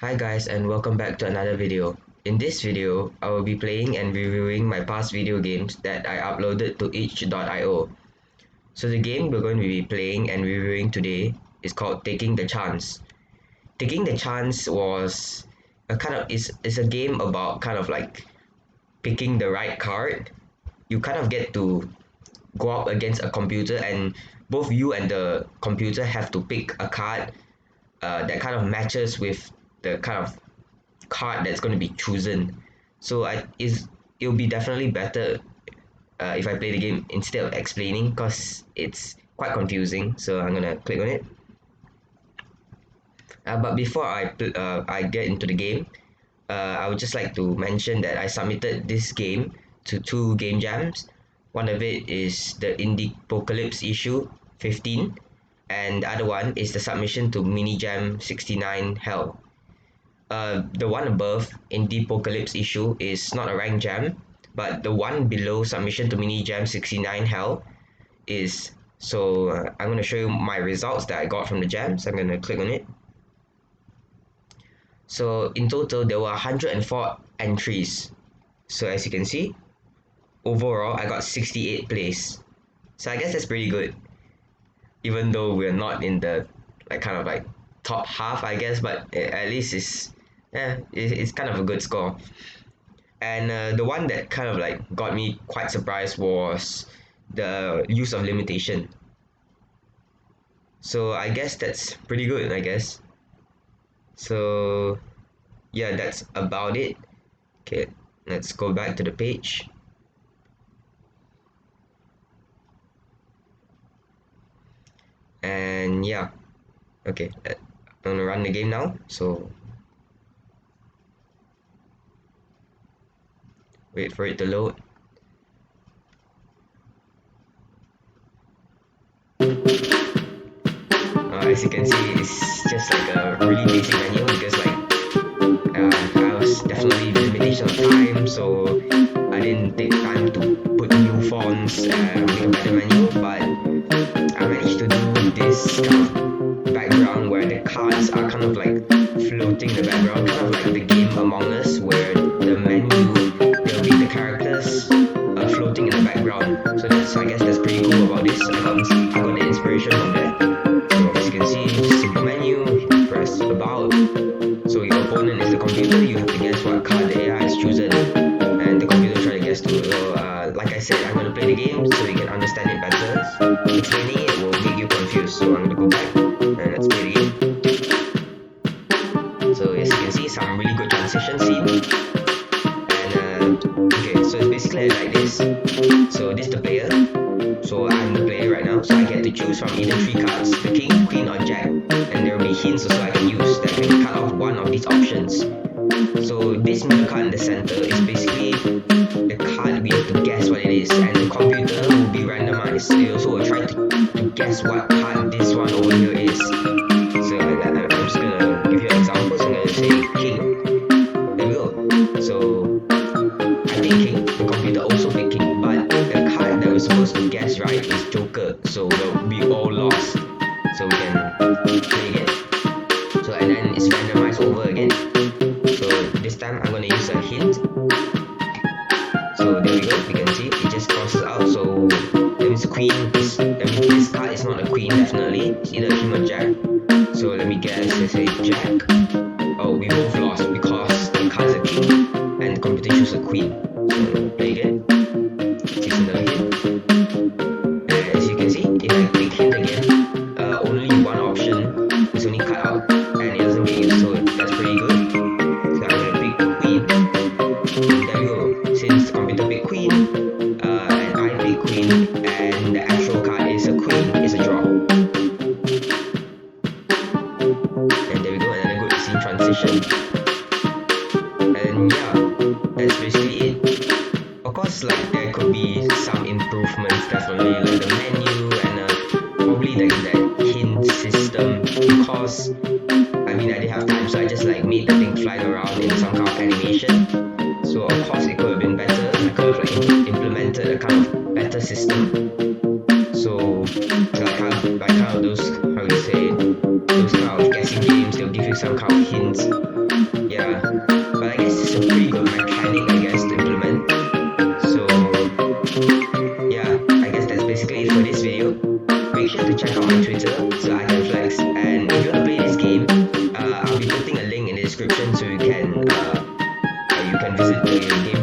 Hi guys, and welcome back to another video. In this video, I will be playing and reviewing my past video games that I uploaded to itch.io. So the game we're going to be playing and reviewing today is called Taking the Chance. Taking the Chance was is a game about kind of like picking the right card. You kind of get to go up against a computer, and both you and the computer have to pick a card that kind of matches with the kind of card that's going to be chosen. So it'll be definitely better if I play the game instead of explaining, because it's quite confusing. So I'm gonna click on it. But before I get into the game, I would just like to mention that I submitted this game to two game jams. One of it is the Indie Apocalypse issue 15, and the other one is the submission to Mini Jam 69 Hell. The one above in the Apocalypse issue is not a rank jam, but the one below submission to Mini Jam 69 Hell is. So I'm going to show you my results that I got from the jams. I'm going to click on it. So in total, there were 104 entries. So as you can see, overall, I got 68 plays. So I guess that's pretty good, even though we're not in the like top half, I guess, but at least it's kind of a good score. And the one that kind of like got me quite surprised was the use of limitation. So I guess that's pretty good, I guess. So yeah, that's about it. Okay, let's go back to the page. And yeah, okay, I'm gonna run the game now. So wait for it to load. As you can see, it's just like a really basic menu, because I was definitely the limitation of time, so I didn't take time to put new fonts and make a better menu, but I managed to do this kind of background where the cards are kind of like floating in the background, kind of like the game Among Us, where the menu, there'll be the characters floating in the background. So I guess that's pretty cool about this. I got the inspiration from there. So as you can see, simple menu, press about. So your opponent is the computer, you have to guess what card the AI has chosen, and the computer try to guess too. So like I said, I'm going to play the game so you can understand it better. Explaining it will make you confused, so I'm going to go back and let's play the game. So as you can see, some really good transition scene. And okay, so it's basically like this. So this is the player. So I'm the player right now, so I get to choose from either three cards, the king, queen, or jack, and there will be hints also I can use that can cut off one of these options. So this middle card in the center is basically the card we have to guess what it is, and the computer will be randomized. It also will try to guess what card this one over here is. So I'm just gonna give you an example. So I'm gonna say king. There we go. So I think king. The computer also picked king, but the card that we're supposed to guess right is joker. So we all lost. So we can play again. So and then it's randomized over again. So this time I'm gonna use a hint. So there we go. We can see it just crosses out. So that means queen. That means this card is not a queen. Definitely, it's either a king or jack. So let me guess. Let's say jack. Oh, we both lost because the card is a king and the computer chooses a queen. So play again. Take another hint. And as you can see, if I click hint again, only one option is only cut out and it doesn't get used. So that's pretty good. So I'm gonna pick queen. And there we go. Since the computer picked queen, and I picked queen, and the actual card is a queen, it's a draw. And there we go, another good scene transition. And yeah, that's basically it. Of course, like there could be some improvements, definitely, like the menu and probably like that hint system, because I mean I didn't have time, so I just like made the thing flying around in some kind of animation. So of course it could have been better. I could have like implemented a kind of better system. So like kind of those, how you say, those kind of guessing games, they'll give you some kind of hints video, make sure to check out my Twitter so I can flex. And if you want to play this game, I'll be putting a link in the description so you can visit the game